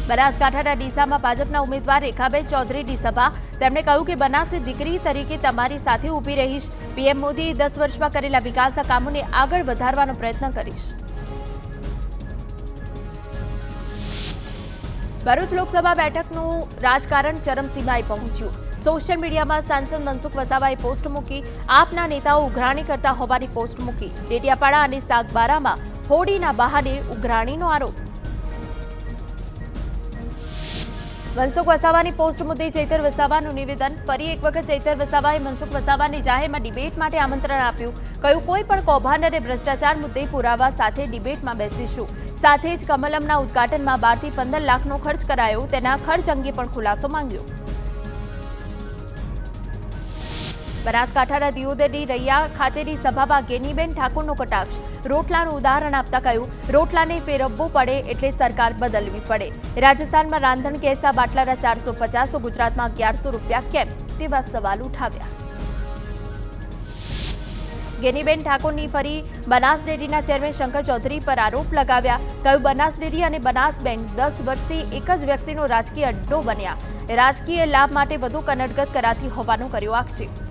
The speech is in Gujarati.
બનાસકાંઠાના ડીસામાં ભાજપના ઉમેદવાર રેખાબેન ચૌધરીની સભા. તેમણે કહ્યું કે બનાસની દીકરી તરીકે તમારી સાથે ઊભી રહીશ. પીએમ મોદીએ 10 વર્ષમાં કરેલા વિકાસના કામોને આગળ વધારવાનો પ્રયત્ન કરીશ. ભરૂચ લોકસભા બેઠકનું રાજકારણ ચરમસીમાએ પહોંચ્યું. સોશિયલ મીડિયામાં સાંસદ મનસુખ વસાવાએ પોસ્ટ મૂકી. આપના નેતાઓ ઉઘરાણી કરતા હોવાની પોસ્ટ મૂકી. ડેડિયાપાડા અને સાગબારામાં હોડીના બહાને ઉઘરાણીનો આરોપ. મનસુખ વસાવાની પોસ્ટ મુદ્દે ચૈતર વસાવાનું નિવેદન. ફરી એક વખત ચૈતર વસાવાએ મનસુખ વસાવાને જાહેરમાં ડિબેટ માટે આમંત્રણ આપ્યું. કહ્યું કોઈ પણ કૌભાંડ અને ભ્રષ્ટાચાર મુદ્દે પુરાવા સાથે ડિબેટમાં બેસીશું. સાથે જ કમલમના ઉદ્ઘાટનમાં 12 થી 15 લાખનો ખર્ચ કરાયો. તેના ખર્ચ અંગે પણ ખુલાસો માંગ્યો. બનાસકાંઠાના દિયોદરની રૈયા ખાતેની સભામાં ગેનીબેન ઠાકોરનો કટાક્ષ. રોટલાનું ઉદાહરણ આપતા કહ્યું, રોટલાને ફેરવવો પડે એટલે સરકાર બદલવી પડે. રાજસ્થાનમાં રાંધણ ગેસના બાટલાના 450 તો ગુજરાતમાં 1100 રૂપિયા કેમ? તેવા સવાલ ઉઠાવ્યા. ગેનીબેન ઠાકોરની ફરી બનાસ ડેરીના ચેરમેન શંકર ચૌધરી પર આરોપ લગાવ્યા. કહ્યું, બનાસ ડેરી અને બનાસ બેંક 10 વર્ષથી એક જ વ્યક્તિનો રાજકીય અડ્ડો બન્યા. રાજકીય લાભ માટે વધુ કનડગત કરાતી હોવાનો કર્યો આક્ષેપ.